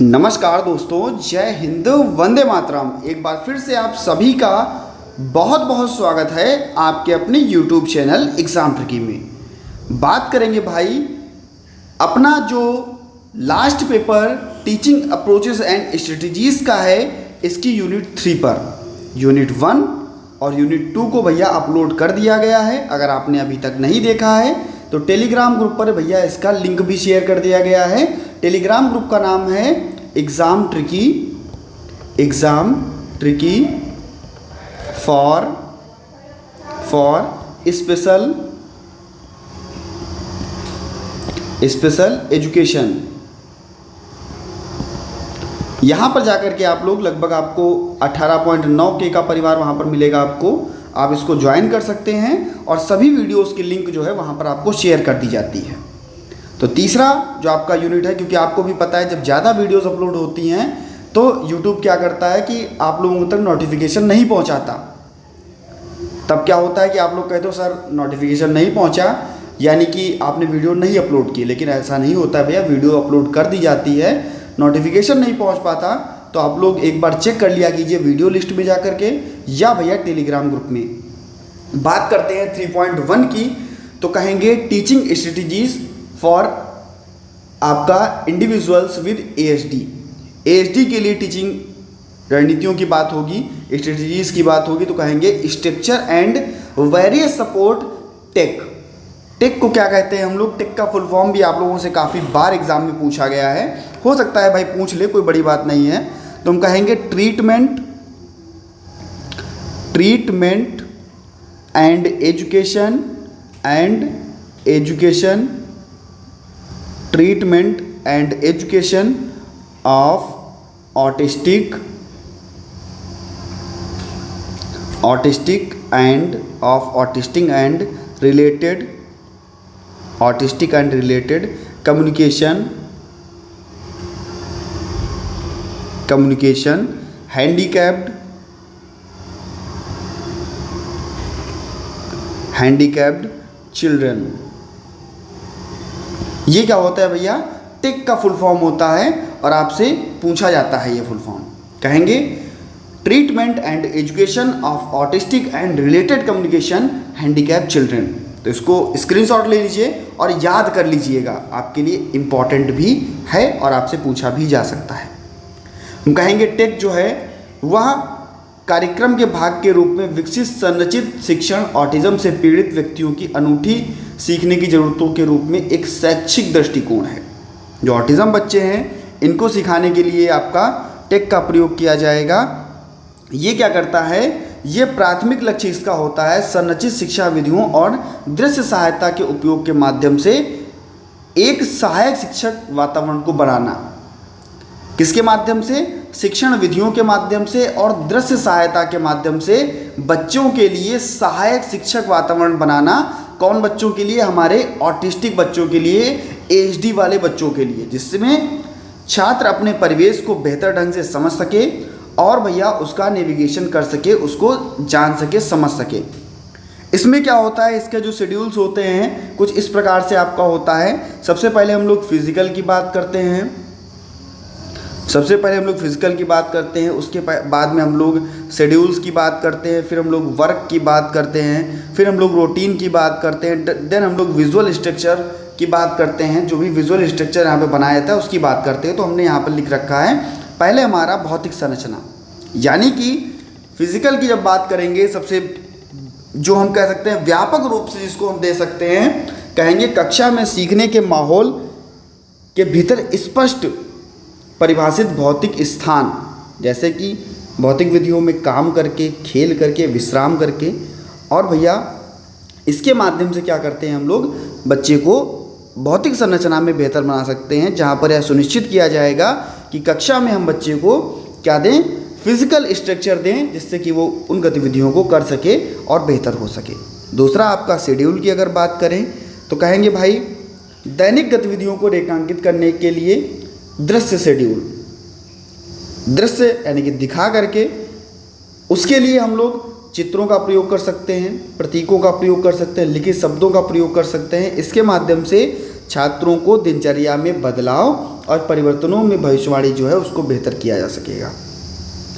नमस्कार दोस्तों, जय हिंद, वंदे मातरम। एक बार फिर से आप सभी का बहुत बहुत स्वागत है आपके अपने YouTube चैनल एग्ज़ाम ट्रिकी में। बात करेंगे भाई अपना जो last paper teaching approaches and strategies का है, इसकी यूनिट 3 पर। यूनिट 1 और यूनिट 2 को भैया अपलोड कर दिया गया है। अगर आपने अभी तक नहीं देखा है तो टेलीग्राम ग्रुप पर भैया इसका लिंक भी शेयर कर दिया गया है। टेलीग्राम ग्रुप का नाम है exam tricky for special education. यहाँ पर जाकर के आप लोग लगभग आपको 18.9K का परिवार वहाँ पर मिलेगा आपको। आप इसको ज्वाइन कर सकते हैं और सभी वीडियोस की लिंक जो है वहाँ पर आपको शेयर कर दी जाती है। तो तीसरा जो आपका यूनिट है, क्योंकि आपको भी पता है जब ज़्यादा वीडियोस अपलोड होती हैं तो यूट्यूब क्या करता है कि आप लोगों तक नोटिफिकेशन नहीं पहुँचाता। तब क्या होता है कि आप लोग कहते हो सर नोटिफिकेशन नहीं पहुँचा, यानी कि आपने वीडियो नहीं अपलोड की। लेकिन ऐसा नहीं होता है भैया, वीडियो अपलोड कर दी जाती है, नोटिफिकेशन नहीं पहुँच पाता। तो आप लोग एक बार चेक कर लिया कीजिए वीडियो लिस्ट में जा करके या भैया टेलीग्राम ग्रुप में। बात करते हैं 3.1 की, तो कहेंगे टीचिंग स्ट्रेटजीज फॉर आपका इंडिविजुअल्स विद ASD। ASD के लिए टीचिंग रणनीतियों की बात होगी, स्ट्रेटजीज की बात होगी, तो कहेंगे structure and various support tech. Tech को क्या कहते हैं हम लोग? टेक का फुल फॉर्म भी आप लोगों से काफ़ी बार एग्जाम में पूछा गया है, हो सकता है भाई पूछ ले, कोई बड़ी बात नहीं है। तो हम कहेंगे treatment and education treatment and education of autistic and related communication handicapped children. ये क्या होता है भैया? टेक का फुल फॉर्म होता है और आपसे पूछा जाता है ये फुल फॉर्म। कहेंगे treatment and education of autistic and related communication handicapped children. तो इसको स्क्रीनशॉट ले लीजिए और याद कर लीजिएगा, आपके लिए इम्पॉर्टेंट भी है और आपसे पूछा भी जा सकता है। हम कहेंगे टेक जो है वह कार्यक्रम के भाग के रूप में विकसित संरचित शिक्षण ऑटिज्म से पीड़ित व्यक्तियों की अनूठी सीखने की ज़रूरतों के रूप में एक शैक्षिक दृष्टिकोण है। जो ऑटिज्म बच्चे हैं इनको सिखाने के लिए आपका टेक का प्रयोग किया जाएगा। ये क्या करता है? ये प्राथमिक लक्ष्य इसका होता है संरचित शिक्षा विधियों और दृश्य सहायता के उपयोग के माध्यम से एक सहायक शिक्षक वातावरण को बनाना। किसके माध्यम से? शिक्षण विधियों के माध्यम से और दृश्य सहायता के माध्यम से बच्चों के लिए सहायक शिक्षक वातावरण बनाना। कौन बच्चों के लिए? हमारे ऑटिस्टिक बच्चों के लिए, ASD वाले बच्चों के लिए, जिसमें छात्र अपने परिवेश को बेहतर ढंग से समझ सके और भैया उसका नेविगेशन कर सके, उसको जान सके, समझ सके। इसमें क्या होता है, इसके जो शेड्यूल्स होते हैं कुछ इस प्रकार से आपका होता है। सबसे पहले हम लोग फिजिकल की बात करते हैं, उसके बाद में हम लोग शेड्यूल्स की बात करते हैं, फिर हम लोग वर्क की बात करते हैं, फिर हम लोग रूटीन की बात करते हैं, देन हम लोग विजुअल स्ट्रक्चर की बात करते हैं। जो भी विजुअल स्ट्रक्चर यहाँ पे बनाया था उसकी बात करते हैं। तो हमने यहाँ पर लिख रखा है पहले हमारा भौतिक संरचना, यानी कि फिजिकल की जब बात करेंगे, सबसे जो हम कह सकते हैं व्यापक रूप से जिसको हम दे सकते हैं, कहेंगे कक्षा में सीखने के माहौल के भीतर स्पष्ट परिभाषित भौतिक स्थान, जैसे कि भौतिक विधियों में काम करके, खेल करके, विश्राम करके। और भैया इसके माध्यम से क्या करते हैं हम लोग? बच्चे को भौतिक संरचना में बेहतर बना सकते हैं, जहाँ पर यह सुनिश्चित किया जाएगा कि कक्षा में हम बच्चे को क्या दें? फिजिकल स्ट्रक्चर दें, जिससे कि वो उन गतिविधियों को कर सके और बेहतर हो सके। दूसरा आपका शेड्यूल की अगर बात करें तो कहेंगे भाई दैनिक गतिविधियों को रेखांकित करने के लिए दृश्य शेड्यूल, दृश्य यानी कि दिखा करके, उसके लिए हम लोग चित्रों का प्रयोग कर सकते हैं, प्रतीकों का प्रयोग कर सकते हैं, लिखित शब्दों का प्रयोग कर सकते हैं। इसके माध्यम से छात्रों को दिनचर्या में बदलाव और परिवर्तनों में भविष्यवाणी जो है उसको बेहतर किया जा सकेगा।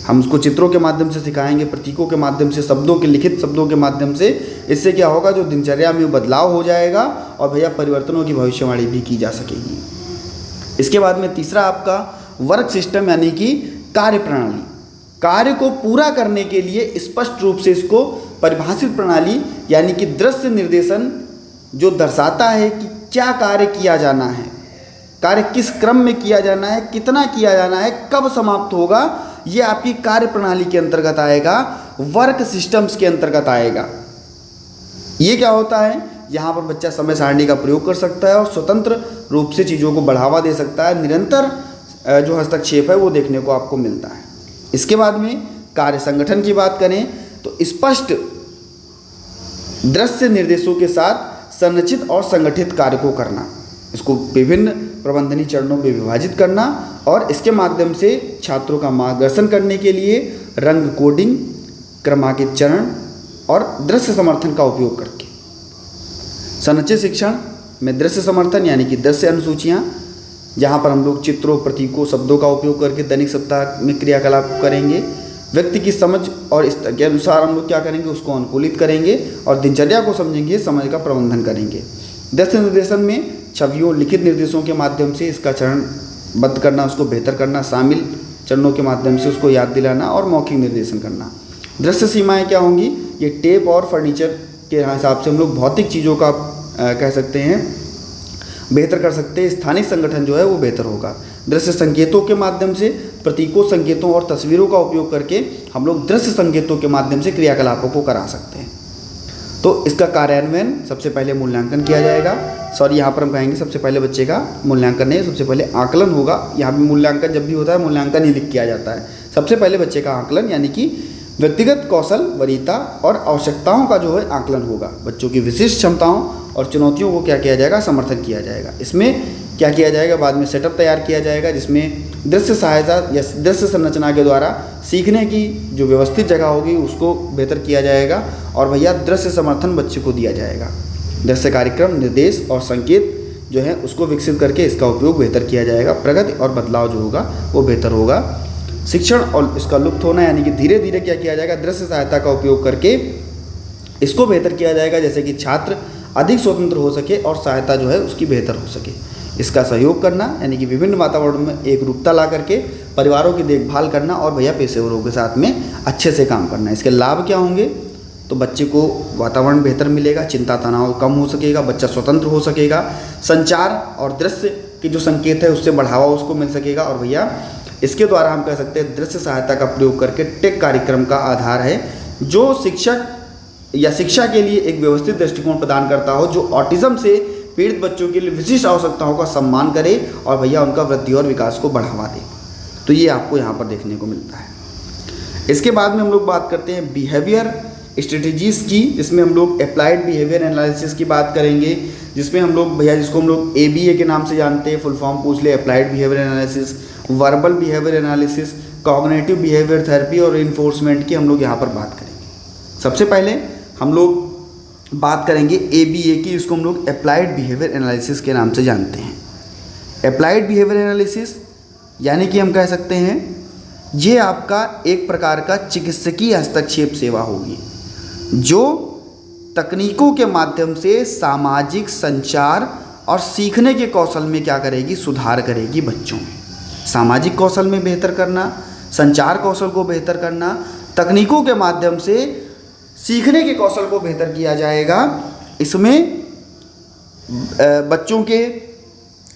हम उसको चित्रों के माध्यम से सिखाएंगे, प्रतीकों के माध्यम से, शब्दों के, लिखित शब्दों के माध्यम से। इससे क्या होगा, जो दिनचर्या में बदलाव हो जाएगा और भैया परिवर्तनों की भविष्यवाणी भी की जा सकेगी। इसके बाद में तीसरा आपका वर्क सिस्टम यानी कि कार्य प्रणाली। कार्य को पूरा करने के लिए स्पष्ट रूप से इसको परिभाषित प्रणाली यानी कि दृश्य निर्देशन जो दर्शाता है कि क्या कार्य किया जाना है, कार्य किस क्रम में किया जाना है, कितना किया जाना है, कब समाप्त होगा, ये आपकी कार्य प्रणाली के अंतर्गत आएगा, वर्क सिस्टम्स के अंतर्गत आएगा। ये क्या होता है, यहाँ पर बच्चा समय सारणी का प्रयोग कर सकता है और स्वतंत्र रूप से चीज़ों को बढ़ावा दे सकता है। निरंतर जो हस्तक्षेप है वो देखने को आपको मिलता है। इसके बाद में कार्य संगठन की बात करें तो स्पष्ट दृश्य निर्देशों के साथ संरचित और संगठित कार्य को करना, इसको विभिन्न प्रबंधनीय चरणों में विभाजित करना और इसके माध्यम से छात्रों का मार्गदर्शन करने के लिए रंग कोडिंग, क्रमांकित चरण और दृश्य समर्थन का उपयोग करके। संरचित शिक्षण में दृश्य समर्थन यानी कि दृश्य अनुसूचियाँ, जहाँ पर हम लोग चित्रों, प्रतीकों, शब्दों का उपयोग करके दैनिक सप्ताह में क्रियाकलाप करेंगे। व्यक्ति की समझ और स्तर के अनुसार हम लोग क्या करेंगे, उसको अनुकूलित करेंगे और दिनचर्या को समझेंगे, समय का प्रबंधन करेंगे। दृश्य निर्देशन में छवियों, लिखित निर्देशों के माध्यम से इसका चरणबद्ध करना, उसको बेहतर करना, शामिल चरणों के माध्यम से उसको याद दिलाना और मौखिक निर्देशन करना। दृश्य सीमाएं क्या होंगी, ये टेप और फर्नीचर के हिसाब से हम लोग भौतिक चीज़ों का कह सकते हैं बेहतर कर सकते हैं। स्थानिक संगठन जो है वो बेहतर होगा। दृश्य संकेतों के माध्यम से, प्रतीकों, संकेतों और तस्वीरों का उपयोग करके हम लोग दृश्य संकेतों के माध्यम से क्रियाकलापों को करा सकते हैं। तो इसका कार्यान्वयन सबसे पहले मूल्यांकन किया जाएगा। यहाँ पर हम कहेंगे सबसे पहले बच्चे का मूल्यांकन नहीं, सबसे पहले आकलन होगा। यहाँ पे मूल्यांकन जब भी होता है मूल्यांकन ही लिख किया जाता है। सबसे पहले बच्चे का आकलन यानी कि व्यक्तिगत कौशल, वरीयता और आवश्यकताओं का जो है आकलन होगा। बच्चों की विशिष्ट क्षमताओं और चुनौतियों को क्या किया जाएगा, समर्थन किया जाएगा। इसमें क्या किया जाएगा, बाद में सेटअप तैयार किया जाएगा जिसमें दृश्य सहायता या दृश्य संरचना के द्वारा सीखने की जो व्यवस्थित जगह होगी उसको बेहतर किया जाएगा और भैया दृश्य समर्थन बच्चे को दिया जाएगा। दृश्य कार्यक्रम, निर्देश और संकेत जो है उसको विकसित करके इसका उपयोग बेहतर किया जाएगा। प्रगति और बदलाव जो होगा वो बेहतर होगा। शिक्षण और इसका लुप्त होना यानी कि धीरे धीरे क्या किया जाएगा, दृश्य सहायता का उपयोग करके इसको बेहतर किया जाएगा, जैसे कि छात्र अधिक स्वतंत्र हो सके और सहायता जो है उसकी बेहतर हो सके। इसका सहयोग करना यानी कि विभिन्न वातावरण में एक रूपता ला करके परिवारों की देखभाल करना और भैया पेशेवरों के साथ में अच्छे से काम करना। इसके लाभ क्या होंगे, तो बच्चे को वातावरण बेहतर मिलेगा, चिंता तनाव कम हो सकेगा, बच्चा स्वतंत्र हो सकेगा, संचार और दृश्य के जो संकेत है उससे बढ़ावा उसको मिल सकेगा और भैया इसके द्वारा हम कह सकते हैं दृश्य सहायता का प्रयोग करके टेक कार्यक्रम का आधार है जो शिक्षक या शिक्षा के लिए एक व्यवस्थित दृष्टिकोण प्रदान करता हो, जो ऑटिज्म से पीड़ित बच्चों के लिए विशिष्ट आवश्यकताओं का सम्मान करे और भैया उनका वृद्धि और विकास को बढ़ावा दे। तो ये आपको यहाँ पर देखने को मिलता है। इसके बाद में हम लोग बात करते हैं बिहेवियर स्ट्रेटजीज़ की, जिसमें हम लोग अप्लाइड बिहेवियर एनालिसिस की बात करेंगे, जिसमें हम लोग भैया जिसको हम लोग ABA के नाम से जानते हैं, फुल फॉर्म पूछ ले, applied behaviour analysis, verbal behaviour analysis, cognitive behaviour therapy और इन्फोर्समेंट की हम लोग यहाँ पर बात करेंगे। सबसे पहले हम लोग बात करेंगे ABA की, इसको हम लोग अप्लाइड बिहेवियर एनालिसिस के नाम से जानते हैं। अप्लाइड बिहेवियर एनालिसिस यानी कि हम कह सकते हैं ये आपका एक प्रकार का चिकित्सकीय हस्तक्षेप सेवा होगी जो तकनीकों के माध्यम से सामाजिक संचार और सीखने के कौशल में क्या करेगी, सुधार करेगी। बच्चों में सामाजिक कौशल में बेहतर करना, संचार कौशल को बेहतर करना, तकनीकों के माध्यम से सीखने के कौशल को बेहतर किया जाएगा। इसमें बच्चों के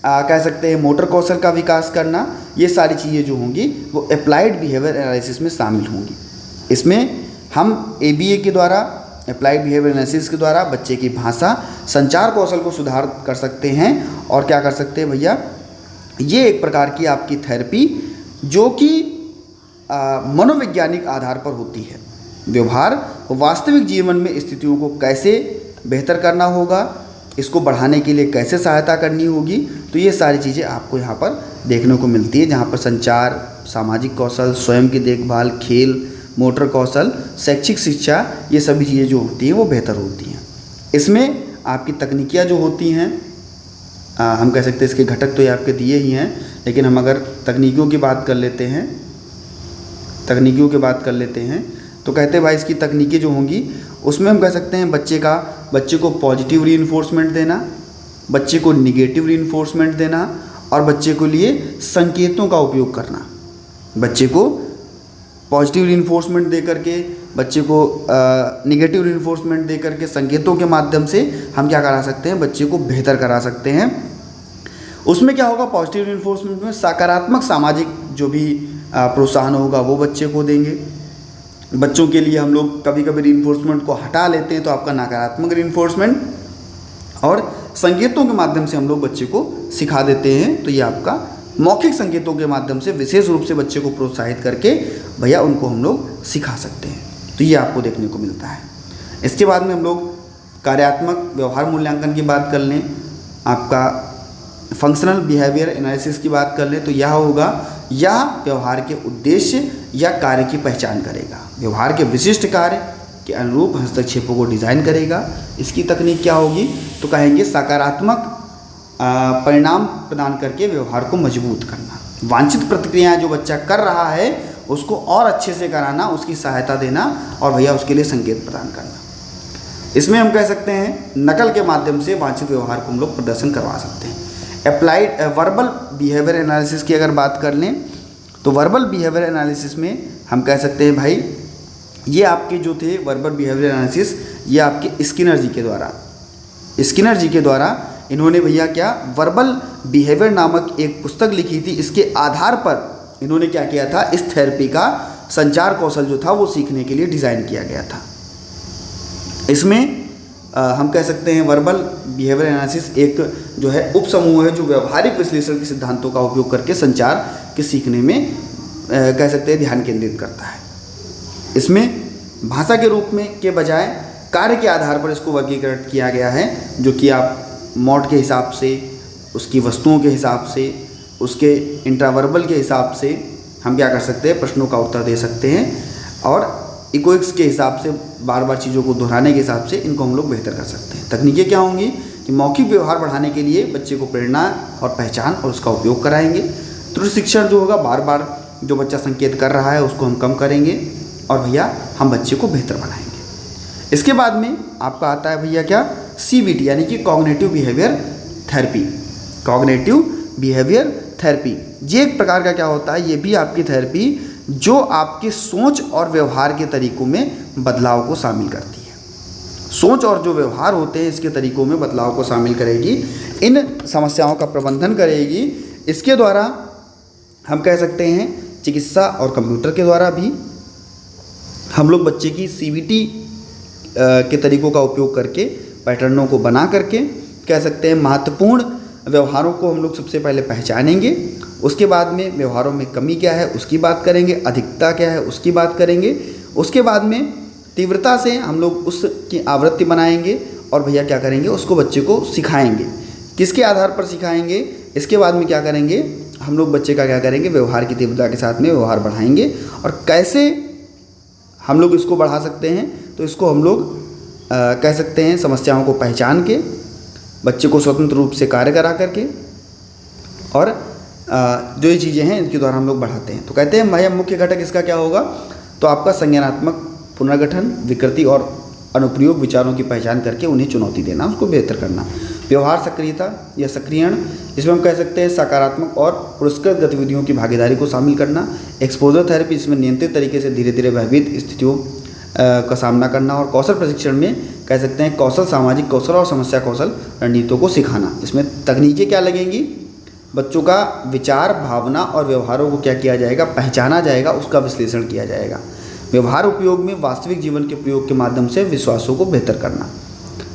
कह सकते हैं मोटर कौशल का विकास करना, ये सारी चीज़ें जो होंगी वो अप्लाइड बिहेवियर एनालिसिस में शामिल होंगी। इसमें हम ABA के द्वारा, अप्लाइड बिहेवियर एनालिसिस के द्वारा बच्चे की भाषा, संचार कौशल को सुधार कर सकते हैं और क्या कर सकते हैं भैया, ये एक प्रकार की आपकी थेरेपी जो कि मनोवैज्ञानिक आधार पर होती है। व्यवहार वास्तविक जीवन में स्थितियों को कैसे बेहतर करना होगा, इसको बढ़ाने के लिए कैसे सहायता करनी होगी, तो ये सारी चीज़ें आपको यहाँ पर देखने को मिलती है, जहाँ पर संचार, सामाजिक कौशल, स्वयं की देखभाल, खेल, मोटर कौशल, शैक्षिक शिक्षा, ये सभी चीज़ें जो होती हैं वो बेहतर होती हैं। इसमें आपकी तकनीकियाँ जो होती हैं हम कह सकते हैं इसके घटक तो ये आपके दिए ही हैं, लेकिन हम अगर तकनीकियों की बात कर लेते हैं तो कहते हैं भाई इसकी तकनीकें जो होंगी उसमें हम कह सकते हैं बच्चे को पॉजिटिव रीइंफोर्समेंट देना, बच्चे को निगेटिव रीइंफोर्समेंट देना और बच्चे को लिए संकेतों का उपयोग करना। बच्चे को पॉजिटिव रीइंफोर्समेंट दे करके, बच्चे को निगेटिव रीइंफोर्समेंट दे करके, संकेतों के माध्यम से हम क्या करा सकते हैं, बच्चे को बेहतर करा सकते हैं। उसमें क्या होगा, पॉजिटिव रीइंफोर्समेंट में सकारात्मक सामाजिक जो भी प्रोत्साहन होगा वो बच्चे को देंगे। बच्चों के लिए हम लोग कभी कभी रीइंफोर्समेंट को हटा लेते हैं तो आपका नकारात्मक रीइंफोर्समेंट, और संकेतों के माध्यम से हम लोग बच्चे को सिखा देते हैं। तो ये आपका मौखिक संकेतों के माध्यम से विशेष रूप से बच्चे को प्रोत्साहित करके भैया उनको हम लोग सिखा सकते हैं। तो ये आपको देखने को मिलता है। इसके बाद में हम लोग कार्यात्मक व्यवहार मूल्यांकन की बात कर लें, आपका फंक्शनल बिहेवियर एनालिसिस की बात कर लें तो यह होगा, यह व्यवहार के उद्देश्य या कार्य की पहचान करेगा, व्यवहार के विशिष्ट कार्य के अनुरूप हस्तक्षेपों को डिज़ाइन करेगा। इसकी तकनीक क्या होगी, तो कहेंगे सकारात्मक परिणाम प्रदान करके व्यवहार को मजबूत करना, वांछित प्रतिक्रियाएं जो बच्चा कर रहा है उसको और अच्छे से कराना, उसकी सहायता देना और भैया उसके लिए संकेत प्रदान करना। इसमें हम कह सकते हैं नकल के माध्यम से वांछित व्यवहार को हम लोग प्रदर्शन करवा सकते हैं। अप्लाइड वर्बल बिहेवियर एनालिसिस की अगर बात कर लें तो वर्बल बिहेवियर एनालिसिस में हम कह सकते हैं भाई ये आपके जो थे वर्बल बिहेवियर एनालिसिस, ये आपके स्किनर जी के द्वारा इन्होंने भैया क्या वर्बल बिहेवियर नामक एक पुस्तक लिखी थी। इसके आधार पर इन्होंने क्या किया था, इस थेरेपी का संचार कौशल जो था वो सीखने के लिए डिज़ाइन किया गया था। इसमें हम कह सकते हैं वर्बल बिहेवियर एनालिसिस एक जो है उपसमूह है जो व्यवहारिक विश्लेषण के सिद्धांतों का उपयोग करके संचार के सीखने में कह सकते हैं ध्यान केंद्रित करता है। इसमें भाषा के रूप में के बजाय कार्य के आधार पर इसको वर्गीकृत किया गया है, जो कि आप मोड के हिसाब से, उसकी वस्तुओं के हिसाब से, उसके इंट्रावर्बल के हिसाब से हम क्या कर सकते हैं, प्रश्नों का उत्तर दे सकते हैं, और इकोइक्स के हिसाब से बार बार चीज़ों को दोहराने के हिसाब से इनको हम लोग बेहतर कर सकते हैं। तकनीकें क्या होंगी कि मौखिक व्यवहार बढ़ाने के लिए बच्चे को प्रेरणा और पहचान और उसका उपयोग कराएंगे। त्रुटि शिक्षण जो होगा, बार बार जो बच्चा संकेत कर रहा है उसको हम कम करेंगे और भैया हम बच्चे को बेहतर बनाएंगे। इसके बाद में आपका आता है भैया क्या, CBT यानी कि cognitive behaviour therapy. Cognitive behaviour therapy ये एक प्रकार का क्या होता है, ये भी आपकी थेरेपी जो आपके सोच और व्यवहार के तरीकों में बदलाव को शामिल करती है। सोच और जो व्यवहार होते हैं इसके तरीकों में बदलाव को शामिल करेगी, इन समस्याओं का प्रबंधन करेगी। इसके द्वारा हम कह सकते हैं चिकित्सा और कंप्यूटर के द्वारा भी हम लोग बच्चे की CBT के तरीकों का उपयोग करके पैटर्नों को बना करके कह सकते हैं महत्वपूर्ण व्यवहारों को हम लोग सबसे पहले पहचानेंगे। उसके बाद में व्यवहारों में कमी क्या है उसकी बात करेंगे, अधिकता क्या है उसकी बात करेंगे। उसके बाद में तीव्रता से हम लोग उसकी आवृत्ति बनाएंगे और भैया क्या करेंगे, उसको बच्चे को सिखाएंगे। किसके आधार पर सिखाएंगे, इसके बाद में क्या करेंगे, हम लोग बच्चे का क्या करेंगे, व्यवहार की तीव्रता के साथ में व्यवहार बढ़ाएंगे। और कैसे हम लोग इसको बढ़ा सकते हैं, तो इसको हम लोग कह सकते हैं समस्याओं को पहचान के बच्चे को स्वतंत्र रूप से कार्य करा करके और जो ये चीज़ें हैं इनके द्वारा हम लोग बढ़ाते हैं। तो कहते हैं भैया मुख्य घटक इसका क्या होगा, तो आपका संज्ञानात्मक पुनर्गठन, विकृति और अनुप्रयोग विचारों की पहचान करके उन्हें चुनौती देना, उसको बेहतर करना। व्यवहार सक्रियता या सक्रियण, इसमें हम कह सकते हैं सकारात्मक और पुरस्कृत गतिविधियों की भागीदारी को शामिल करना। एक्सपोजर थेरेपी, इसमें नियंत्रित तरीके से धीरे धीरे भयभीत स्थितियों का सामना करना। और कौशल प्रशिक्षण में कह सकते हैं कौशल, सामाजिक कौशल और समस्या कौशल रणनीतियों को सिखाना। इसमें तकनीकें क्या लगेंगी, बच्चों का विचार, भावना और व्यवहारों को क्या किया जाएगा, पहचाना जाएगा, उसका विश्लेषण किया जाएगा। व्यवहार उपयोग में वास्तविक जीवन के प्रयोग के माध्यम से विश्वासों को बेहतर करना।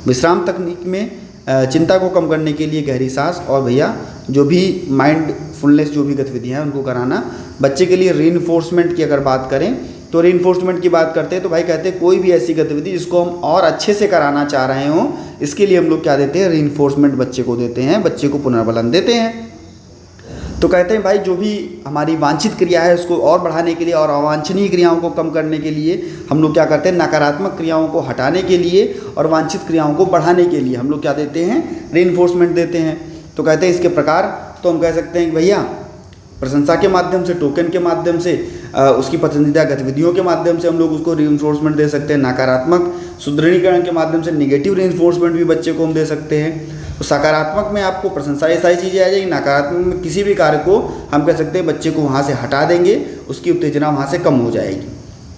विश्राम तकनीक में चिंता को कम करने के लिए गहरी सांस और भैया जो भी माइंडफुलनेस जो भी गतिविधियाँ हैं उनको कराना। बच्चे के लिए रीइंफोर्समेंट की अगर बात करें तो रीइंफोर्समेंट की बात करते हैं तो भाई कहते हैं कोई भी ऐसी गतिविधि जिसको हम और अच्छे से कराना चाह रहे हों, इसके लिए हम लोग क्या देते हैं, रीइंफोर्समेंट बच्चे को देते हैं, बच्चे को पुनर्बलन देते हैं। तो कहते हैं भाई जो भी हमारी वांछित क्रिया है उसको और बढ़ाने के लिए और अवांछनीय क्रियाओं को कम करने के लिए हम लोग क्या करते हैं, नकारात्मक क्रियाओं को हटाने के लिए और वांछित क्रियाओं को बढ़ाने के लिए हम लोग क्या देते हैं, रीइंफोर्समेंट देते हैं। तो कहते हैं इसके प्रकार, तो हम कह सकते हैं कि भैया प्रशंसा के माध्यम से, टोकन के माध्यम से, उसकी पसंदीदा गतिविधियों के माध्यम से हम लोग उसको रीइंफोर्समेंट दे सकते हैं। नकारात्मक सुदृढ़ीकरण के माध्यम से नेगेटिव रीइंफोर्समेंट भी बच्चे को हम दे सकते हैं। तो सकारात्मक में आपको प्रशंसा, ये सारी चीज़ें आ जाएगी। नकारात्मक में किसी भी कार्य को हम कह सकते हैं बच्चे को वहाँ से हटा देंगे, उसकी उत्तेजना वहाँ से कम हो जाएगी।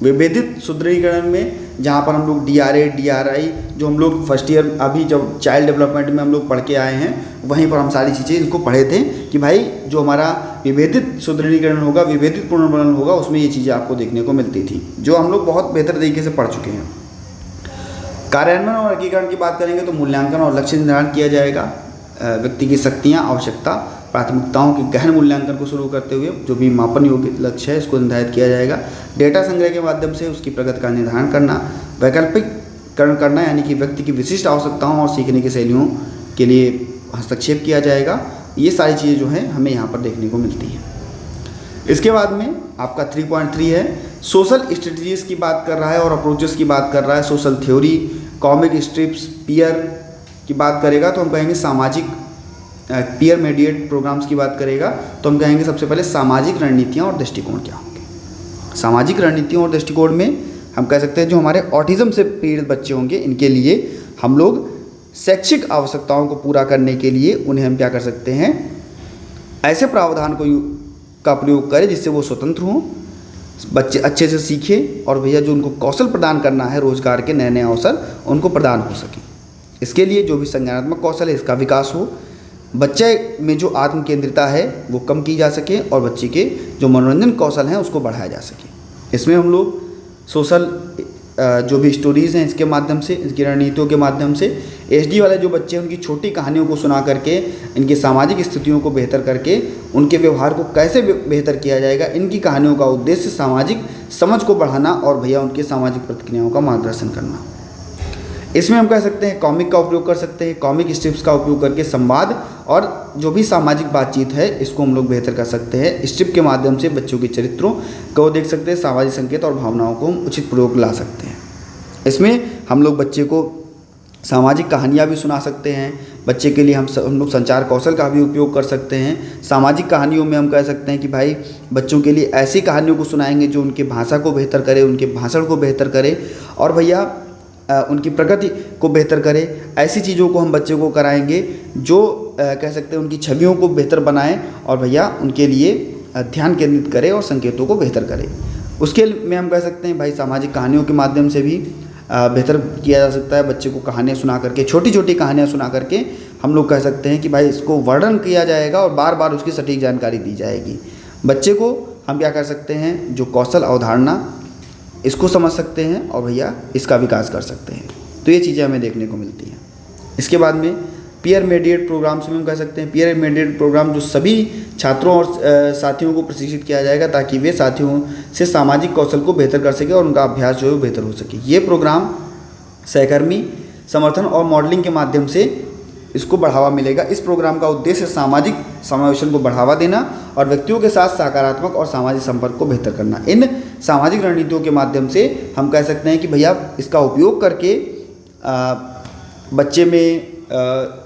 विभेदित सुदृढ़ीकरण में जहाँ पर हम लोग DRA, DRI, जो हम लोग फर्स्ट ईयर अभी जब चाइल्ड डेवलपमेंट में हम लोग पढ़ के आए हैं, वहीं पर हम सारी चीज़ें इनको पढ़े थे कि भाई जो हमारा विभेदित सुदृढ़ीकरण होगा, विभेदित पुनर्बलन होगा, उसमें ये चीज़ें आपको देखने को मिलती थी, जो हम लोग बहुत बेहतर तरीके से पढ़ चुके हैं। कार्यान्वयन और वर्गीकरण की बात करेंगे तो मूल्यांकन और लक्ष्य निर्धारण किया जाएगा। व्यक्ति की शक्तियाँ, आवश्यकता, प्राथमिकताओं के गहन मूल्यांकन को शुरू करते हुए जो भी मापन योग्य लक्ष्य है इसको निर्धारित किया जाएगा। डेटा संग्रह के माध्यम से उसकी प्रगति का निर्धारण करना, वैकल्पिककरण करना, यानी कि व्यक्ति की विशिष्ट आवश्यकताओं और सीखने की शैलियों के लिए हस्तक्षेप किया जाएगा। ये सारी चीज़ें जो हैं हमें यहाँ पर देखने को मिलती हैं। इसके बाद में आपका 3.3 है, सोशल स्ट्रेटजीज की बात कर रहा है और अप्रोचेस की बात कर रहा है। Social theory, comic strips, peer की बात करेगा तो हम कहेंगे सामाजिक, पीयर मीडिएट प्रोग्राम्स की बात करेगा तो हम कहेंगे सबसे पहले सामाजिक रणनीतियाँ और दृष्टिकोण क्या होंगे। सामाजिक रणनीतियों और दृष्टिकोण में हम कह सकते हैं जो हमारे ऑटिज़म से पीड़ित बच्चे होंगे, इनके लिए हम लोग शैक्षिक आवश्यकताओं को पूरा करने के लिए उन्हें हम क्या कर सकते हैं, ऐसे प्रावधान का प्रयोग करें जिससे वो स्वतंत्र हों, बच्चे अच्छे से सीखें और भैया जो उनको कौशल प्रदान करना है, रोजगार के नए नए अवसर उनको प्रदान हो सकें। इसके लिए जो भी संज्ञानात्मक कौशल है इसका विकास हो, बच्चे में जो आत्म केंद्रिता है वो कम की जा सके और बच्चे के जो मनोरंजन कौशल हैं उसको बढ़ाया जा सके। इसमें हम लोग सोशल जो भी स्टोरीज़ हैं इसके माध्यम से, इसकी रणनीतियों के माध्यम से, HD वाले जो बच्चे हैं उनकी छोटी कहानियों को सुना करके, इनकी सामाजिक स्थितियों को बेहतर करके उनके व्यवहार को कैसे बेहतर किया जाएगा, इनकी कहानियों का उद्देश्य सामाजिक समझ को बढ़ाना और भैया उनके सामाजिक प्रतिक्रियाओं का मार्गदर्शन करना। इसमें हम कह सकते हैं कॉमिक का उपयोग कर सकते हैं, कॉमिक स्ट्रिप्स का उपयोग करके संवाद और जो भी सामाजिक बातचीत है इसको हम लोग बेहतर कर सकते हैं। स्ट्रिप के माध्यम से बच्चों के चरित्रों को देख सकते हैं, सामाजिक संकेत और भावनाओं को हम उचित प्रयोग ला सकते हैं। इसमें हम लोग बच्चे को सामाजिक कहानियाँ भी सुना सकते हैं। बच्चे के लिए हम लोग संचार कौशल का भी उपयोग कर सकते हैं। सामाजिक कहानियों में हम कह सकते हैं कि भाई बच्चों के लिए ऐसी कहानियों को सुनाएंगे जो उनके भाषा को बेहतर करे, उनके भाषण को बेहतर करे और भैया उनकी प्रगति को बेहतर करे। ऐसी चीज़ों को हम बच्चे को कराएंगे जो कह सकते हैं उनकी छवियों को बेहतर बनाएं और भैया उनके लिए ध्यान केंद्रित करे और संकेतों को बेहतर करे। उसके में हम कह सकते हैं भाई सामाजिक कहानियों के माध्यम से भी बेहतर किया जा सकता है। बच्चे को कहानियाँ सुना करके, छोटी छोटी कहानियाँ सुना करके हम लोग कह सकते हैं कि भाई इसको वर्णन किया जाएगा और बार बार उसकी सटीक जानकारी दी जाएगी। बच्चे को हम क्या कर सकते हैं, जो कौशल अवधारणा इसको समझ सकते हैं और भैया इसका विकास कर सकते हैं। तो ये चीज़ें हमें देखने को मिलती हैं। इसके बाद में पीयर मीडिएट प्रोग्राम्स में हम कह सकते हैं पीयर मीडिएट प्रोग्राम जो सभी छात्रों और साथियों को प्रशिक्षित किया जाएगा ताकि वे साथियों से सामाजिक कौशल को बेहतर कर सके और उनका अभ्यास जो है बेहतर हो सके। ये प्रोग्राम सहकर्मी समर्थन और मॉडलिंग के माध्यम से इसको बढ़ावा मिलेगा। इस प्रोग्राम का उद्देश्य सामाजिक समावेशन को बढ़ावा देना और व्यक्तियों के साथ सकारात्मक और सामाजिक संपर्क को बेहतर करना। इन सामाजिक रणनीतियों के माध्यम से हम कह सकते हैं कि भैया इसका उपयोग करके बच्चे में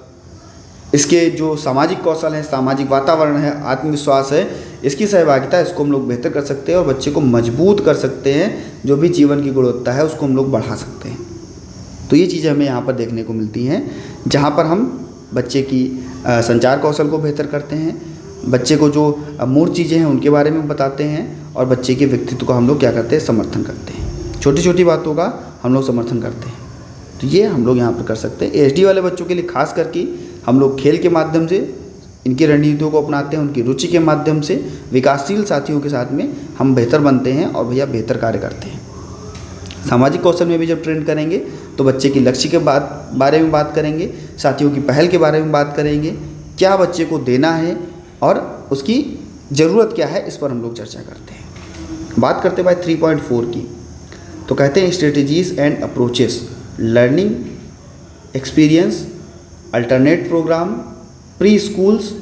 इसके जो सामाजिक कौशल है, सामाजिक वातावरण है, आत्मविश्वास है, इसकी सहभागिता, इसको हम लोग बेहतर कर सकते हैं और बच्चे को मजबूत कर सकते हैं। जो भी जीवन की गुणवत्ता है उसको हम लोग बढ़ा सकते हैं। तो ये चीज़ें हमें यहाँ पर देखने को मिलती हैं जहाँ पर हम बच्चे की संचार कौशल को बेहतर करते हैं, बच्चे को जो अमूर्त चीज़ें हैं उनके बारे में बताते हैं और बच्चे के व्यक्तित्व को हम लोग क्या करते हैं, समर्थन करते हैं। छोटी छोटी बातों का हम लोग समर्थन करते हैं। तो ये हम लोग यहाँ पर कर सकते हैं। HD वाले बच्चों के लिए खास करके हम लोग खेल के माध्यम से इनकी रणनीतियों को अपनाते हैं, उनकी रुचि के माध्यम से विकासशील साथियों के साथ में हम बेहतर बनते हैं और भैया बेहतर कार्य करते हैं। सामाजिक कौशल में भी जब ट्रेन करेंगे तो बच्चे की लक्ष्य के बारे में बात करेंगे, साथियों की पहल के बारे में बात करेंगे, क्या बच्चे को देना है और उसकी ज़रूरत क्या है, इस पर हम लोग चर्चा करते हैं। बात करते भाई 3.4 की, तो कहते हैं strategies and approaches, learning experience, alternate programme, pre schools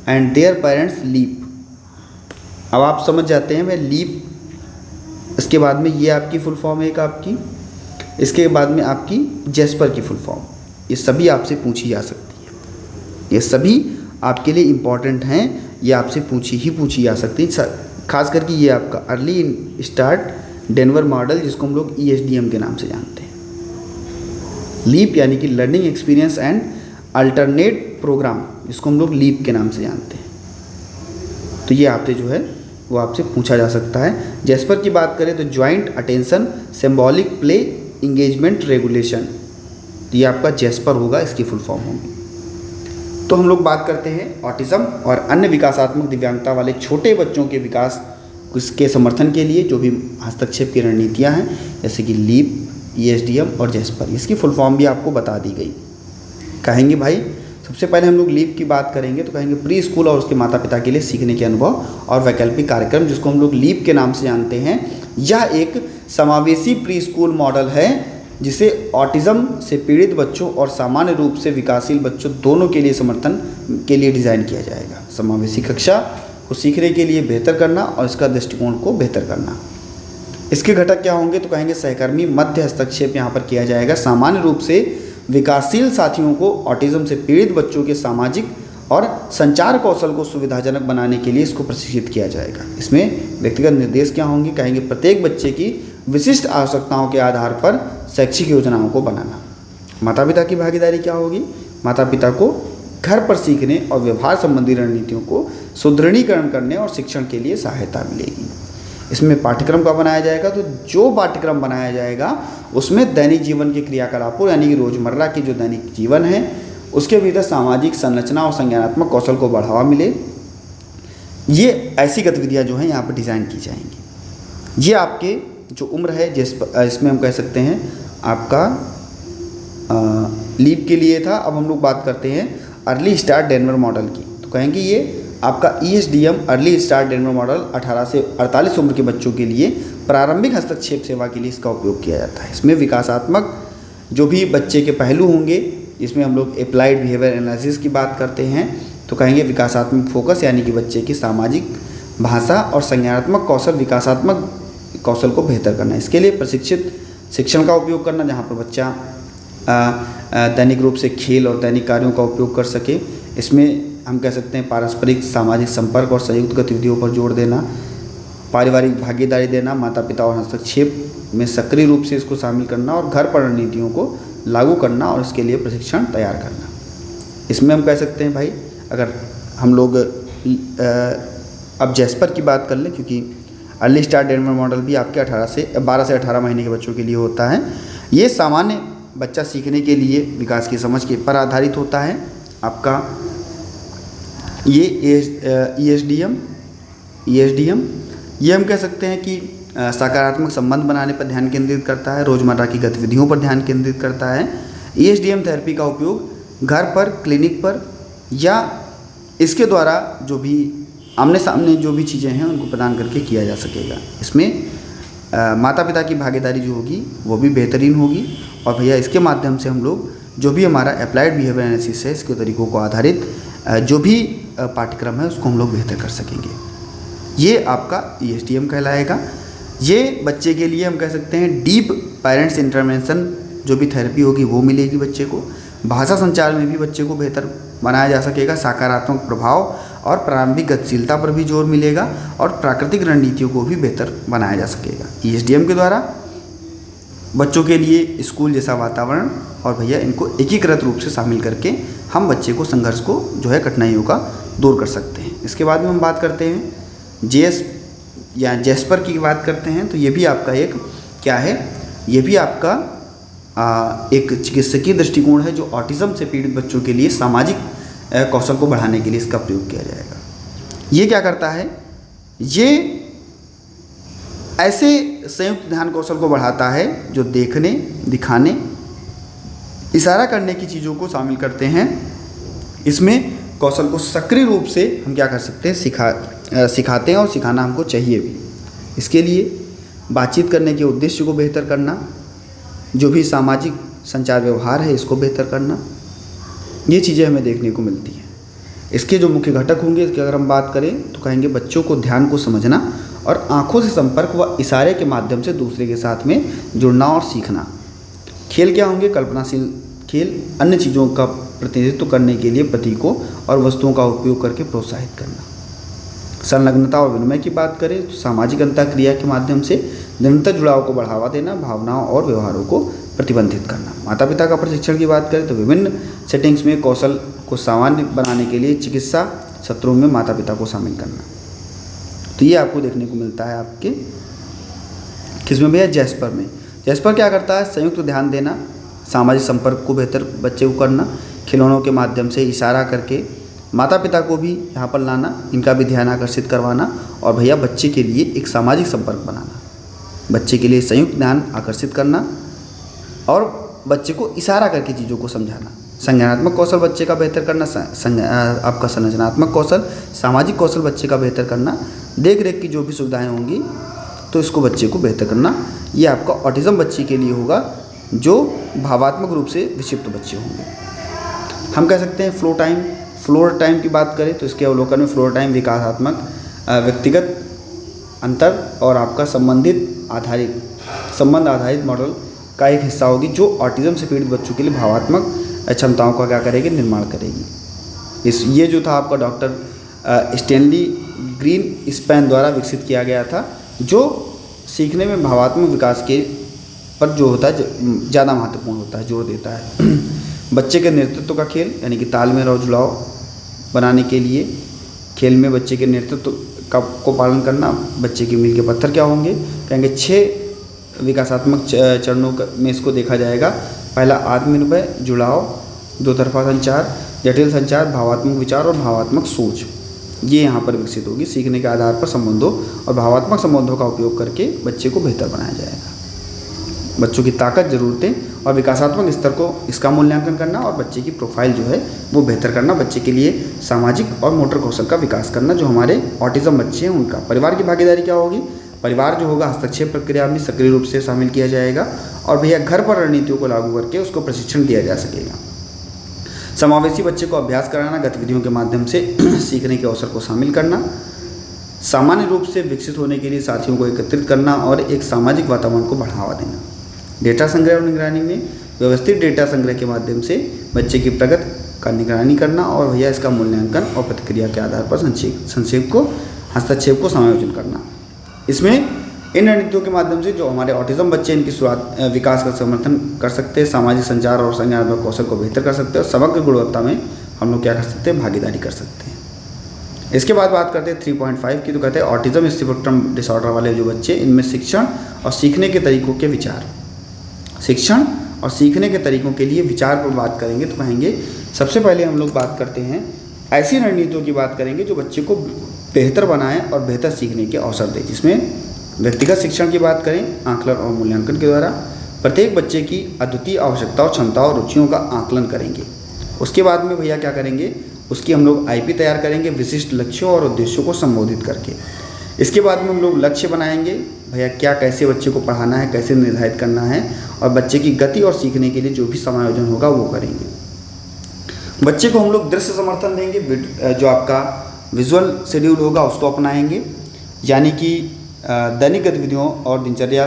and their parents leap. अब आप समझ जाते हैं मैं लीप, इसके बाद में ये आपकी फुल फॉर्म है एक आपकी, इसके बाद में आपकी जैस्पर की फुल फॉर्म, ये सभी आपसे पूछी जा सकती है। ये सभी आपके लिए इम्पॉर्टेंट हैं, ये आपसे पूछी जा सकती है। खास करके ये आपका अर्ली स्टार्ट डेनवर मॉडल, जिसको हम लोग ESDM के नाम से जानते हैं। लीप यानी कि learning experience and alternate programme, जिसको हम लोग लीप के नाम से जानते हैं। तो ये आपसे जो है वो आपसे पूछा जा सकता है। जैस्पर की बात करें तो joint attention symbolic play engagement regulation, ये आपका जैस्पर होगा, इसकी फुल फॉर्म होगी। तो हम लोग बात करते हैं ऑटिज्म और अन्य विकासात्मक दिव्यांगता वाले छोटे बच्चों के विकास के समर्थन के लिए जो भी हस्तक्षेप की रणनीतियाँ हैं, जैसे कि लीप, ESDM और जैस्पर, इसकी फुल फॉर्म भी आपको बता दी गई। कहेंगे भाई सबसे पहले हम लोग लीप की बात करेंगे तो कहेंगे प्री स्कूल और उसके माता पिता के लिए सीखने के अनुभव और वैकल्पिक कार्यक्रम, जिसको हम लोग लीप के नाम से जानते हैं। यह एक समावेशी प्री स्कूल मॉडल है जिसे ऑटिज्म से पीड़ित बच्चों और सामान्य रूप से विकासशील बच्चों दोनों के लिए समर्थन के लिए डिज़ाइन किया जाएगा। समावेशी कक्षा को सीखने के लिए बेहतर करना और इसका दृष्टिकोण को बेहतर करना। इसके घटक क्या होंगे तो कहेंगे सहकर्मी मध्य हस्तक्षेप यहाँ पर किया जाएगा। सामान्य रूप से विकासशील साथियों को ऑटिज्म से पीड़ित बच्चों के सामाजिक और संचार कौशल को सुविधाजनक बनाने के लिए इसको प्रशिक्षित किया जाएगा। इसमें व्यक्तिगत निर्देश क्या होंगे, कहेंगे प्रत्येक बच्चे की विशिष्ट आवश्यकताओं के आधार पर शैक्षिक योजनाओं को बनाना। माता पिता की भागीदारी क्या होगी, माता पिता को घर पर सीखने और व्यवहार संबंधी रणनीतियों को सुदृढ़ीकरण करने और शिक्षण के लिए सहायता मिलेगी। इसमें पाठ्यक्रम का बनाया जाएगा, तो जो पाठ्यक्रम बनाया जाएगा उसमें दैनिक जीवन के क्रियाकलापों यानी कि रोजमर्रा की जो दैनिक जीवन है उसके भीतर सामाजिक संरचना और संज्ञानात्मक कौशल को बढ़ावा मिले। ये ऐसी गतिविधियां जो हैं यहाँ पर डिज़ाइन की जाएंगी। ये आपके जो उम्र है इसमें हम कह सकते हैं आपका लीप के लिए था। अब हम लोग बात करते हैं अर्ली स्टार्ट डेनवर मॉडल की, तो कहेंगे ये आपका ESDM early start Denver model 18 से 48 उम्र के बच्चों के लिए प्रारंभिक हस्तक्षेप सेवा के लिए इसका उपयोग किया जाता है। इसमें विकासात्मक जो भी बच्चे के पहलू होंगे, इसमें हम लोग अप्लाइड बिहेवियर एनालिसिस की बात करते हैं तो कहेंगे विकासात्मक फोकस यानी कि बच्चे की सामाजिक, भाषा और संज्ञानात्मक कौशल, विकासात्मक कौशल को बेहतर करना। इसके लिए प्रशिक्षित शिक्षण का उपयोग करना, जहाँ पर बच्चा दैनिक रूप से खेल और दैनिक कार्यों का उपयोग कर सके। इसमें हम कह सकते हैं पारस्परिक सामाजिक संपर्क और संयुक्त गतिविधियों पर जोर देना, पारिवारिक भागीदारी देना, माता पिता और हस्तक्षेप में सक्रिय रूप से इसको शामिल करना और घर पर रणनीतियों को लागू करना और इसके लिए प्रशिक्षण तैयार करना। इसमें हम कह सकते हैं भाई अगर हम लोग अब जैस्पर की बात कर लें, क्योंकि अर्ली स्टार्ट डेनवर मॉडल भी आपके 12 से 18 महीने के बच्चों के लिए होता है। ये सामान्य बच्चा सीखने के लिए विकास की समझ के पर आधारित होता है। आपका ये ESDM ये हम कह सकते हैं कि सकारात्मक संबंध बनाने पर ध्यान केंद्रित करता है, रोज़मर्रा की गतिविधियों पर ध्यान केंद्रित करता है। ESDM थेरेपी का उपयोग घर पर, क्लिनिक पर या इसके द्वारा जो भी आमने सामने जो भी चीज़ें हैं उनको प्रदान करके किया जा सकेगा। इसमें माता पिता की भागीदारी जो होगी वो भी बेहतरीन होगी और भैया इसके माध्यम से हम लोग जो भी हमारा अप्लाइड बिहेवियर एनालिसिस है इसके तरीक़ों को आधारित जो भी पाठ्यक्रम है उसको हम लोग बेहतर कर सकेंगे। ये आपका ESDM कहलाएगा। ये बच्चे के लिए हम कह सकते हैं डीप पेरेंट्स इंटरवेंशन जो भी थेरेपी होगी वो मिलेगी बच्चे को। भाषा संचार में भी बच्चे को बेहतर बनाया जा सकेगा। सकारात्मक प्रभाव और प्रारंभिक गतिशीलता पर भी जोर मिलेगा और प्राकृतिक रणनीतियों को भी बेहतर बनाया जा सकेगा। ESDM के द्वारा बच्चों के लिए स्कूल जैसा वातावरण और भैया इनको एकीकृत रूप से शामिल करके हम बच्चे को संघर्ष को जो है कठिनाइयों का दूर कर सकते हैं। इसके बाद में हम बात करते हैं जैस्पर की बात करते हैं, तो ये भी आपका एक क्या है, ये भी आपका एक चिकित्सकीय दृष्टिकोण है जो ऑटिज्म से पीड़ित बच्चों के लिए सामाजिक कौशल को बढ़ाने के लिए इसका प्रयोग किया जाएगा। ये क्या करता है, ये ऐसे संयुक्त ध्यान कौशल को बढ़ाता है जो देखने, दिखाने, इशारा करने की चीज़ों को शामिल करते हैं। इसमें कौशल को सक्रिय रूप से हम क्या कर सकते हैं, सिखाते हैं और सिखाना हमको चाहिए भी। इसके लिए बातचीत करने के उद्देश्य को बेहतर करना, जो भी सामाजिक संचार व्यवहार है इसको बेहतर करना, ये चीज़ें हमें देखने को मिलती हैं। इसके जो मुख्य घटक होंगे इसकी अगर हम बात करें तो कहेंगे बच्चों को ध्यान को समझना और आँखों से संपर्क व इशारे के माध्यम से दूसरे के साथ में जुड़ना और सीखना। खेल क्या होंगे, कल्पनाशील खेल, अन्य चीज़ों का प्रतिनिधित्व करने के लिए प्रतीकों और वस्तुओं का उपयोग करके प्रोत्साहित करना। संलग्नता और विनिमय की बात करें तो सामाजिक अंतःक्रिया के माध्यम से निरंतर जुड़ाव को बढ़ावा देना, भावनाओं और व्यवहारों को प्रतिबंधित करना। माता पिता का प्रशिक्षण की बात करें तो विभिन्न सेटिंग्स में कौशल को सामान्य बनाने के लिए चिकित्सा सत्रों में माता पिता को शामिल करना। तो ये आपको देखने को मिलता है आपके किसमें भैया, जैस्पर में। जैस्पर क्या करता है, संयुक्त ध्यान देना, सामाजिक संपर्क को बेहतर बच्चे को करना, खिलौनों के माध्यम से इशारा करके माता पिता को भी यहाँ पर लाना, इनका भी ध्यान आकर्षित करवाना और भैया बच्चे के लिए एक सामाजिक संपर्क बनाना, बच्चे के लिए संयुक्त ध्यान आकर्षित करना और बच्चे को इशारा करके चीज़ों को समझाना। संज्ञानात्मक कौशल बच्चे का बेहतर करना, आपका संरचनात्मक कौशल, सामाजिक कौशल बच्चे का बेहतर करना, देख रेख की जो भी सुविधाएं होंगी तो इसको बच्चे को बेहतर करना। ये आपका ऑटिज़म बच्चे के लिए होगा जो भावात्मक रूप से विक्षिप्त बच्चे होंगे। हम कह सकते हैं फ्लोर टाइम की बात करें तो इसके अवलोकन में फ्लोर टाइम विकासात्मक, व्यक्तिगत अंतर और आपका संबंध आधारित मॉडल का एक हिस्सा होगी जो ऑटिज़म से पीड़ित बच्चों के लिए भावात्मक क्षमताओं का क्या करेगी, निर्माण करेगी। ये जो था आपका डॉक्टर स्टैनली ग्रीन स्पैन द्वारा विकसित किया गया था, जो सीखने में भावात्मक विकास के पर जो होता है ज़्यादा महत्वपूर्ण होता है, जोर देता है। बच्चे के नेतृत्व का खेल यानी कि तालमेल और जुड़ाव बनाने के लिए खेल में बच्चे के नेतृत्व को पालन करना। बच्चे के मील के पत्थर क्या होंगे, कहेंगे 6 विकासात्मक चरणों में इसको देखा जाएगा। पहला आत्मनिर्भर, जुड़ाव, दो तरफा संचार, जटिल संचार, भावात्मक विचार और भावात्मक सोच, ये यहाँ पर विकसित होगी। सीखने के आधार पर संबंधों और भावात्मक संबंधों का उपयोग करके बच्चे को बेहतर बनाया जाएगा। बच्चों की ताकत, ज़रूरतें और विकासात्मक स्तर को इसका मूल्यांकन करना और बच्चे की प्रोफाइल जो है वो बेहतर करना। बच्चे के लिए सामाजिक और मोटर कौशल का विकास करना। जो हमारे ऑटिज़म बच्चे हैं उनका परिवार की भागीदारी क्या होगी, परिवार जो होगा हस्तक्षेप प्रक्रिया में सक्रिय रूप से शामिल किया जाएगा और भैया घर पर रणनीतियों को लागू करके उसको प्रशिक्षण दिया जा सकेगा। समावेशी बच्चे को अभ्यास कराना, गतिविधियों के माध्यम से सीखने के अवसर को शामिल करना, सामान्य रूप से विकसित होने के लिए साथियों को एकत्रित करना और एक सामाजिक वातावरण को बढ़ावा देना। डेटा संग्रह और निगरानी में व्यवस्थित डेटा संग्रह के माध्यम से बच्चे की प्रगति का निगरानी करना और भैया इसका मूल्यांकन और प्रतिक्रिया के आधार पर हस्तक्षेप को समायोजन करना। इसमें इन रणनीतियों के माध्यम से जो हमारे ऑटिज़म बच्चे इनकी विकास का समर्थन कर सकते हैं, सामाजिक संचार और संज्ञानात्मक कौशल को बेहतर कर सकते हैं और समग्र गुणवत्ता में हम लोग क्या कर सकते हैं, भागीदारी कर सकते हैं। इसके बाद बात करते हैं 3.5 की, तो कहते हैं ऑटिज़म स्पेक्ट्रम डिसऑर्डर वाले जो बच्चे, इनमें शिक्षण और सीखने के तरीकों के विचार, शिक्षण और सीखने के तरीकों के लिए विचार पर बात करेंगे तो कहेंगे सबसे पहले हम लोग बात करते हैं ऐसी रणनीतियों की बात करेंगे जो बच्चे को बेहतर बनाएं और बेहतर सीखने के अवसर दें। जिसमें व्यक्तिगत शिक्षण की बात करें, आकलन और मूल्यांकन के द्वारा प्रत्येक बच्चे की अद्वितीय आवश्यकताओं, क्षमताओं और रुचियों का आकलन करेंगे। उसके बाद में भैया क्या करेंगे, उसकी हम लोग IP तैयार करेंगे विशिष्ट लक्ष्यों और उद्देश्यों को संबोधित करके। इसके बाद में हम लोग लक्ष्य बनाएंगे, भैया क्या कैसे बच्चे को पढ़ाना है, कैसे निर्धारित करना है और बच्चे की गति और सीखने के लिए जो भी समायोजन होगा वो करेंगे। बच्चे को हम लोग दृश्य समर्थन देंगे, जो आपका विजुअल शेड्यूल होगा उसको अपनाएंगे, यानी कि दैनिक गतिविधियों और दिनचर्या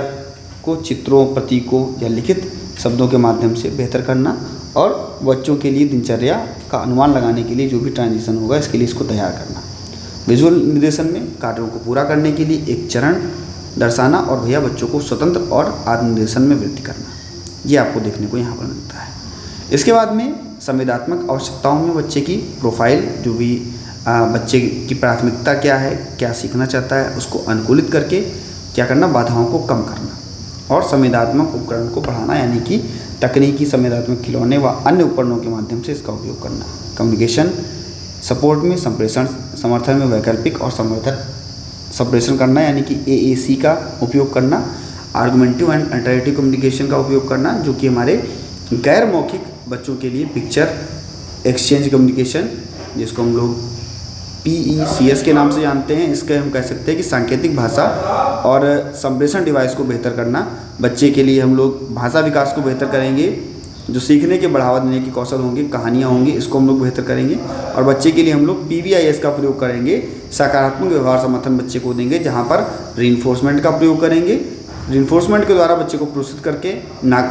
को चित्रों, प्रतीकों या लिखित शब्दों के माध्यम से बेहतर करना और बच्चों के लिए दिनचर्या का अनुमान लगाने के लिए जो भी ट्रांजिशन होगा इसके लिए इसको तैयार करना। विजुअल निर्देशन में कार्यों को पूरा करने के लिए एक चरण दर्शाना और भैया बच्चों को स्वतंत्र और आत्मनिर्देशन में वृद्धि करना, ये आपको देखने को यहाँ पर मिलता है। इसके बाद में संवेदनात्मक आवश्यकताओं में बच्चे की प्रोफाइल, जो भी बच्चे की प्राथमिकता क्या है, क्या सीखना चाहता है, उसको अनुकूलित करके क्या करना, बाधाओं को कम करना और संवेदनात्मक उपकरण को बढ़ाना, यानी कि तकनीकी संवेदनात्मक खिलौने व अन्य उपकरणों के माध्यम से इसका उपयोग करना। कम्युनिकेशन सपोर्ट में संप्रेषण समर्थन में वैकल्पिक और संप्रेषण करना, यानी कि AAC का उपयोग करना। आर्गुमेंटिव एंड अल्टरनेटिव कम्युनिकेशन का उपयोग करना, जो कि हमारे गैर मौखिक बच्चों के लिए पिक्चर एक्सचेंज कम्युनिकेशन, जिसको हम लोग PECS के नाम से जानते हैं। इसके हम कह सकते हैं कि सांकेतिक भाषा और संप्रेषण डिवाइस को बेहतर करना। बच्चे के लिए हम लोग भाषा विकास को बेहतर करेंगे, जो सीखने के बढ़ावा देने के कौशल होंगे, कहानियाँ होंगी, इसको हम लोग बेहतर करेंगे। और बच्चे के लिए हम लोग PBIS का प्रयोग करेंगे, सकारात्मक व्यवहार समर्थन बच्चे को देंगे, जहाँ पर रीइंफोर्समेंट का प्रयोग करेंगे। रीइंफोर्समेंट के द्वारा बच्चे को प्रोत्साहित करके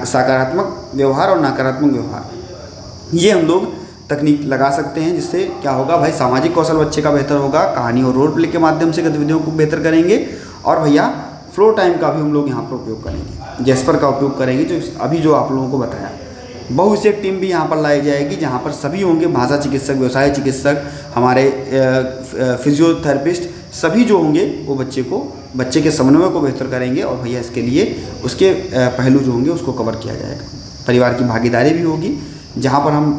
सकारात्मक व्यवहार और नकारात्मक व्यवहार, ये हम लोग तकनीक लगा सकते हैं, जिससे क्या होगा भाई, सामाजिक कौशल बच्चे का बेहतर होगा। कहानी और रोल प्ले के माध्यम से गतिविधियों को बेहतर करेंगे। और भैया फ्लो टाइम का भी हम लोग यहाँ पर उपयोग करेंगे, जैस्पर का उपयोग करेंगे, जो अभी जो आप लोगों को बताया। बहुविषयक टीम भी यहाँ पर लाई जाएगी, जहाँ पर सभी होंगे, भाषा चिकित्सक, व्यवसाय चिकित्सक, हमारे फिजियोथेरेपिस्ट, सभी जो होंगे वो बच्चे के समन्वय को बेहतर करेंगे। और भैया इसके लिए उसके पहलू जो होंगे उसको कवर किया जाएगा। परिवार की भागीदारी भी होगी, जहाँ पर हम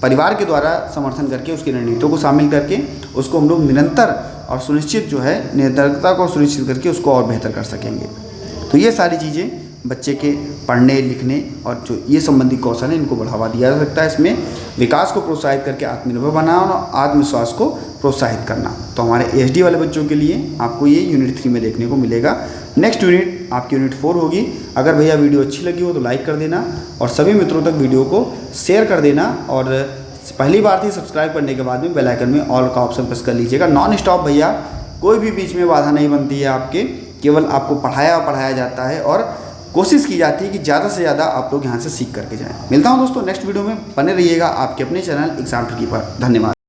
परिवार के द्वारा समर्थन करके उसकी रणनीतियों को शामिल करके उसको हम लोग निरंतर और सुनिश्चित जो है निरंतरता को सुनिश्चित करके उसको और बेहतर कर सकेंगे। तो ये सारी चीज़ें बच्चे के पढ़ने लिखने और जो ये संबंधी कौशल है, इनको बढ़ावा दिया जा सकता है। इसमें विकास को प्रोत्साहित करके आत्मनिर्भर बनाना और आत्मविश्वास को प्रोत्साहित करना। तो हमारे एचडी वाले बच्चों के लिए आपको ये यूनिट 3 में देखने को मिलेगा। नेक्स्ट यूनिट आपकी यूनिट 4 होगी। अगर भैया वीडियो अच्छी लगी हो तो लाइक कर देना और सभी मित्रों तक वीडियो को शेयर कर देना। और पहली बार थी सब्सक्राइब करने के बाद में बेल आइकन में ऑल का ऑप्शन प्रेस कर लीजिएगा। नॉन स्टॉप भैया, कोई भी बीच में बाधा नहीं बनती है आपके, केवल आपको पढ़ाया जाता है और कोशिश की जाती है कि ज़्यादा से ज़्यादा आप लोग यहाँ से सीख करके जाएं। मिलता हूँ दोस्तों नेक्स्ट वीडियो में, बने रहिएगा आपके अपने चैनल एग्जाम ट्रिकी पर। धन्यवाद।